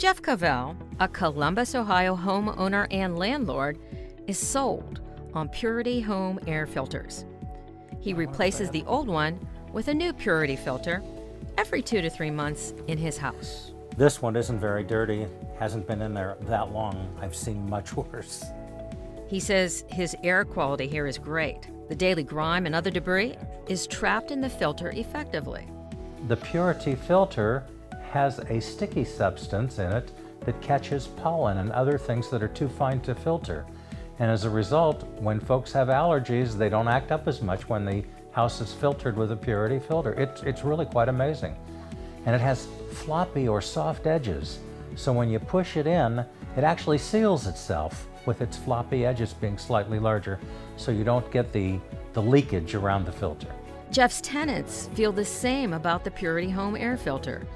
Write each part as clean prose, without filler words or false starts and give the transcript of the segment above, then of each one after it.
Jeff Cavell, a Columbus, Ohio homeowner and landlord, is sold on Purity Home air filters. He replaces the old one with a new Purity filter every 2 to 3 months in his house. This one isn't very dirty, hasn't been in there that long. I've seen much worse. He says his air quality here is great. The daily grime and other debris is trapped in the filter effectively. The Purity filter has a sticky substance in it that catches pollen and other things that are too fine to filter. And as a result, when folks have allergies, they don't act up as much when the house is filtered with a Purity filter. It's really quite amazing. And it has floppy or soft edges. So when you push it in, it actually seals itself with its floppy edges being slightly larger, so you don't get the leakage around the filter. Jeff's tenants feel the same about the Purity Home air filter.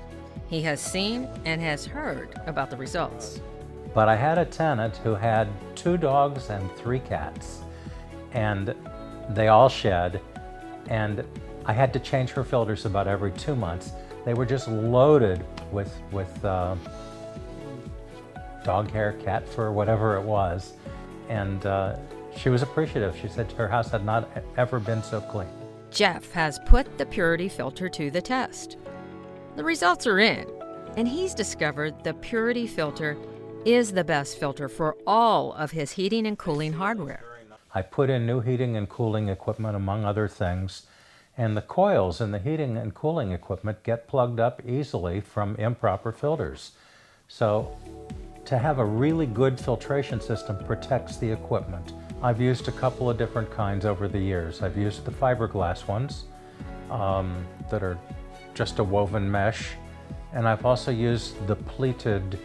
He has seen and has heard about the results. But I had a tenant who had 2 dogs and 3 cats, and they all shed, and I had to change her filters about every 2 months. They were just loaded with dog hair, cat fur, whatever it was, and she was appreciative. She said her house had not ever been so clean. Jeff has put the Purity filter to the test. The results are in, and he's discovered the Purity filter is the best filter for all of his heating and cooling hardware. I put in new heating and cooling equipment, among other things, and the coils in the heating and cooling equipment get plugged up easily from improper filters. So to have a really good filtration system protects the equipment. I've used a couple of different kinds over the years. I've used the fiberglass ones that are just a woven mesh, and I've also used the pleated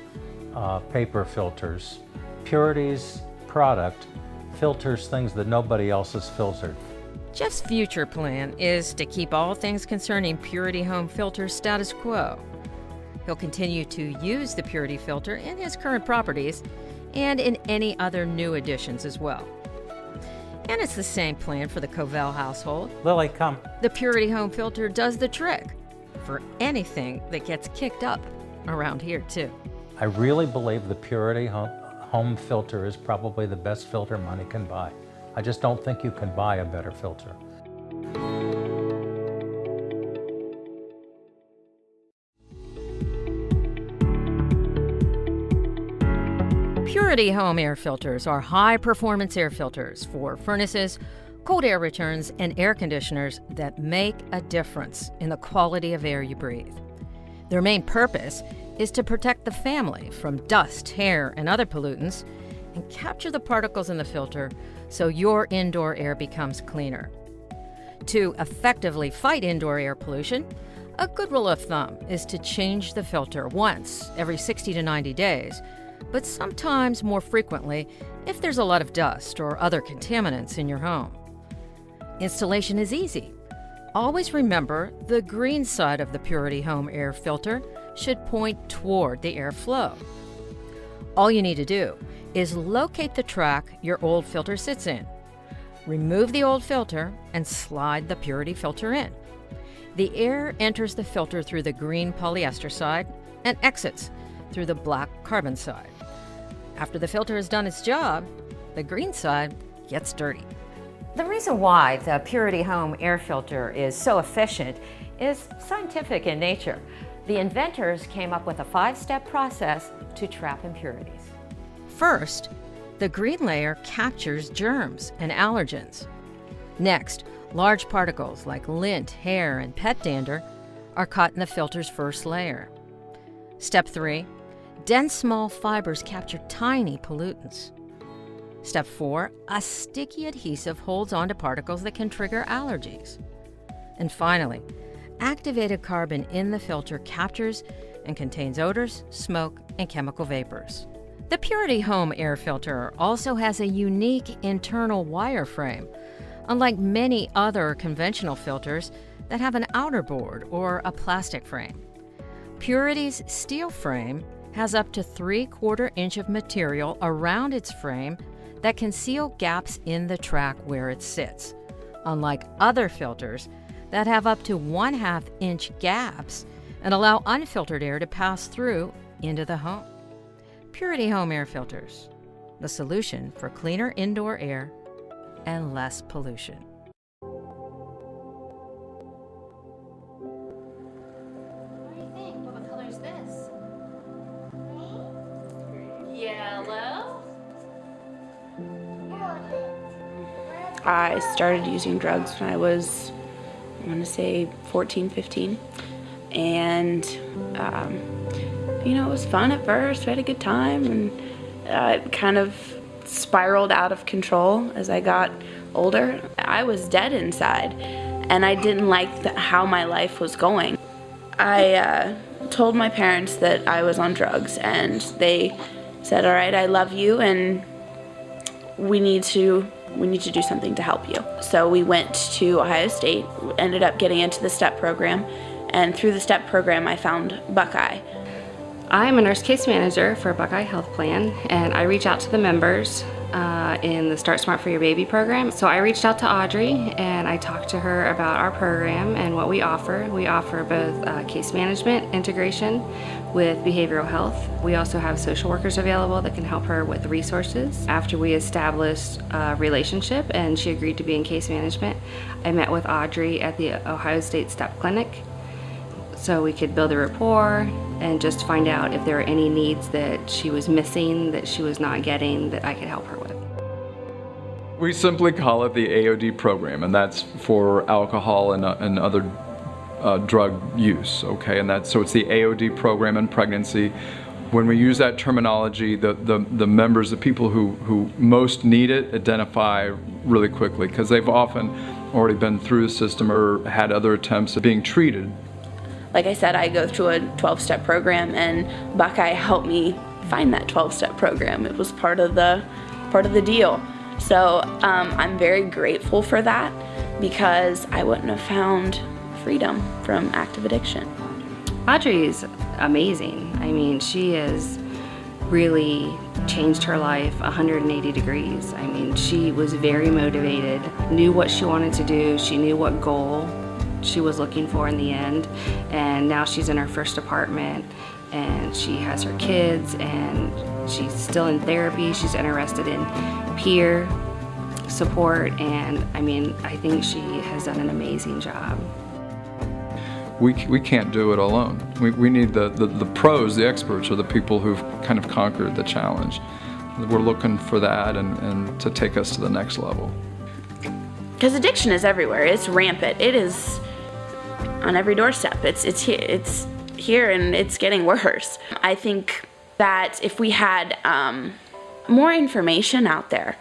paper filters. Purity's product filters things that nobody else has filtered. Jeff's future plan is to keep all things concerning Purity Home filters status quo. He'll continue to use the Purity filter in his current properties and in any other new additions as well. And it's the same plan for the Cavell household. Lily, come. The Purity Home filter does the trick for anything that gets kicked up around here too. I really believe the Purity home filter is probably the best filter money can buy. I just don't think you can buy a better filter. Purity Home air filters are high-performance air filters for furnaces, cold air returns, and air conditioners that make a difference in the quality of air you breathe. Their main purpose is to protect the family from dust, hair, and other pollutants, and capture the particles in the filter so your indoor air becomes cleaner. To effectively fight indoor air pollution, a good rule of thumb is to change the filter once every 60 to 90 days, but sometimes more frequently if there's a lot of dust or other contaminants in your home. Installation is easy. Always remember the green side of the Purity Home air filter should point toward the airflow. All you need to do is locate the track your old filter sits in. Remove the old filter and slide the Purity filter in. The air enters the filter through the green polyester side and exits through the black carbon side. After the filter has done its job, the green side gets dirty. The reason why the Purity Home air filter is so efficient is scientific in nature. The inventors came up with a 5-step process to trap impurities. First, the green layer captures germs and allergens. Next, large particles like lint, hair, and pet dander are caught in the filter's first layer. Step 3, dense small fibers capture tiny pollutants. Step 4, a sticky adhesive holds onto particles that can trigger allergies. And finally, activated carbon in the filter captures and contains odors, smoke, and chemical vapors. The Purity Home air filter also has a unique internal wire frame, unlike many other conventional filters that have an outer board or a plastic frame. Purity's steel frame has up to 3/4 inch of material around its frame that can seal gaps in the track where it sits, unlike other filters that have up to 1/2 inch gaps and allow unfiltered air to pass through into the home. Purity Home Air Filters, the solution for cleaner indoor air and less pollution. What do you think? What color is this? Yellow. I started using drugs when I was, I want to say 14, 15. And, it was fun at first. We had a good time. And it kind of spiraled out of control as I got older. I was dead inside. And I didn't like how my life was going. I told my parents that I was on drugs. And they said, all right, I love you. And we need to do something to help you. So we went to Ohio State, ended up getting into the STEP program, and through the STEP program I found Buckeye. I'm a nurse case manager for Buckeye Health Plan, and I reach out to the members in the Start Smart for Your Baby program. So I reached out to Audrey and I talked to her about our program and what we offer. We offer both case management integration with behavioral health. We also have social workers available that can help her with resources. After we established a relationship and she agreed to be in case management, I met with Audrey at the Ohio State STEP Clinic so we could build a rapport and just find out if there were any needs that she was missing, that she was not getting, that I could help her with. We simply call it the AOD program, and that's for alcohol and other drug use, okay? And so it's the AOD program in pregnancy. When we use that terminology, the members, the people who most need it, identify really quickly because they've often already been through the system or had other attempts at being treated. Like I said, I go through a 12-step program, and Buckeye helped me find that 12-step program. It was part of the deal. So I'm very grateful for that because I wouldn't have found freedom from active addiction. Audrey is amazing. I mean, she has really changed her life 180 degrees. I mean, she was very motivated, knew what she wanted to do, she knew what goal she was looking for in the end, and now she's in her first apartment and she has her kids and she's still in therapy. She's interested in peer support, and I mean, I think she has done an amazing job. We can't do it alone. We need the pros, the experts, or the people who've kind of conquered the challenge. We're looking for that and to take us to the next level. Because addiction is everywhere. It's rampant. It is on every doorstep. It's here and it's getting worse. I think that if we had more information out there,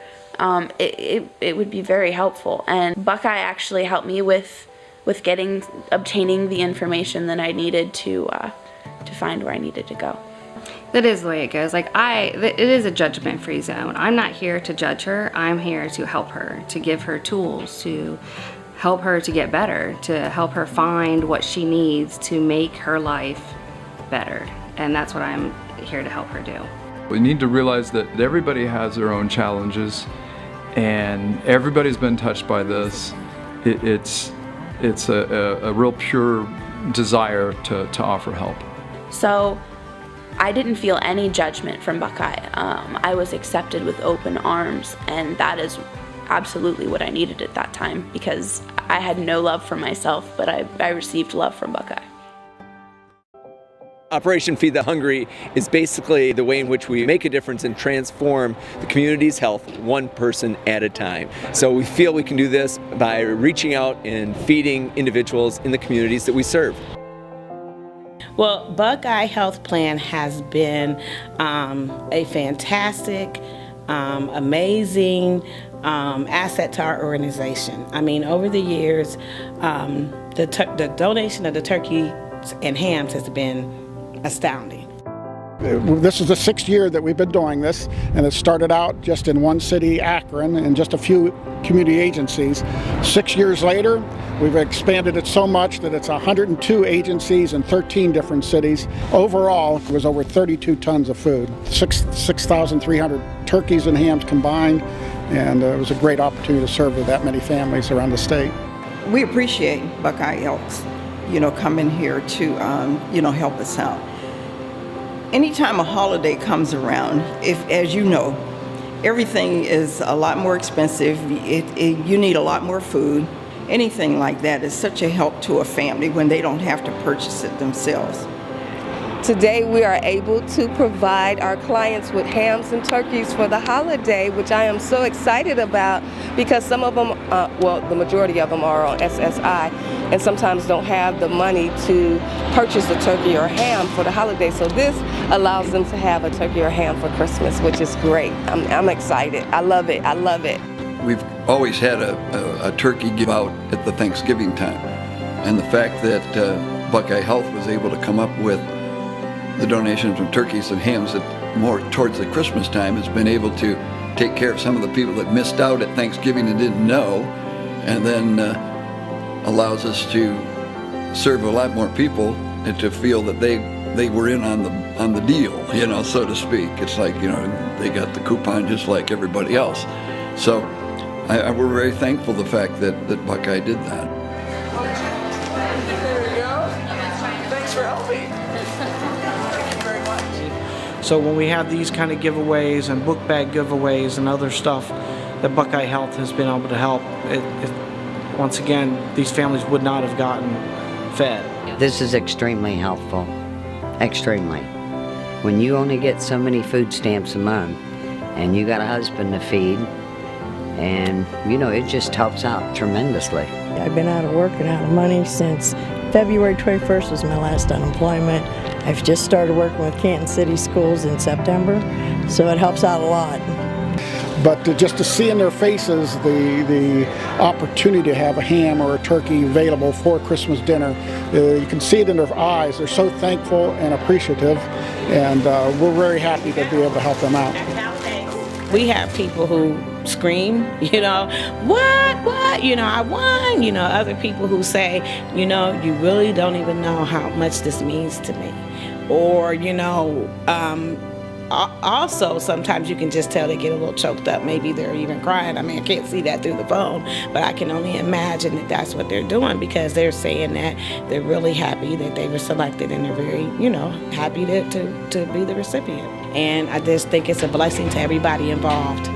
it would be very helpful. And Buckeye actually helped me with obtaining the information that I needed to find where I needed to go. That is the way it goes. It is a judgment-free zone. I'm not here to judge her. I'm here to help her, to give her tools, to help her to get better, to help her find what she needs to make her life better. And that's what I'm here to help her do. We need to realize that everybody has their own challenges, and everybody's been touched by this. It's a real pure desire to offer help. So I didn't feel any judgment from Buckeye. I was accepted with open arms, and that is absolutely what I needed at that time because I had no love for myself, but I received love from Buckeye. Operation Feed the Hungry is basically the way in which we make a difference and transform the community's health one person at a time. So we feel we can do this by reaching out and feeding individuals in the communities that we serve. Well, Buckeye Health Plan has been a fantastic, amazing asset to our organization. I mean, over the years, the donation of the turkeys and hams has been astounding. This is the 6th year that we've been doing this, and it started out just in one city, Akron, and just a few community agencies. 6 years later, we've expanded it so much that it's 102 agencies in 13 different cities. Overall, it was over 32 tons of food, 6,300 turkeys and hams combined, and it was a great opportunity to serve with that many families around the state. We appreciate Buckeye Elks, coming here to, help us out. Anytime a holiday comes around, as you know, everything is a lot more expensive. You need a lot more food. Anything like that is such a help to a family when they don't have to purchase it themselves. Today we are able to provide our clients with hams and turkeys for the holiday, which I am so excited about because some of them, well, the majority of them are on SSI and sometimes don't have the money to purchase a turkey or ham for the holiday. So this allows them to have a turkey or ham for Christmas, which is great. I'm excited. I love it. I love it. We've always had a turkey give out at the Thanksgiving time. And the fact that Buckeye Health was able to come up with the donations of turkeys and hams that more towards the Christmas time has been able to take care of some of the people that missed out at Thanksgiving and didn't know, and then allows us to serve a lot more people and to feel that they were in on the deal, you know, so to speak. It's like, you know, they got the coupon just like everybody else. So we're very thankful the fact that Buckeye did that. There you go. Thanks for helping. So when we have these kind of giveaways and book bag giveaways and other stuff that Buckeye Health has been able to help, once again, these families would not have gotten fed. This is extremely helpful, extremely. When you only get so many food stamps a month and you got a husband to feed, and you know, it just helps out tremendously. I've been out of work and out of money since February 21st was my last unemployment. I've just started working with Canton City Schools in September, so it helps out a lot. But just to see in their faces the opportunity to have a ham or a turkey available for Christmas dinner, you can see it in their eyes. They're so thankful and appreciative, and we're very happy to be able to help them out. We have people who scream, you know, what, you know, I won, you know, other people who say, you know, you really don't even know how much this means to me. Or, you know, also sometimes you can just tell they get a little choked up. Maybe they're even crying. I mean, I can't see that through the phone, but I can only imagine that that's what they're doing because they're saying that they're really happy that they were selected and they're very, you know, happy to be the recipient. And I just think it's a blessing to everybody involved.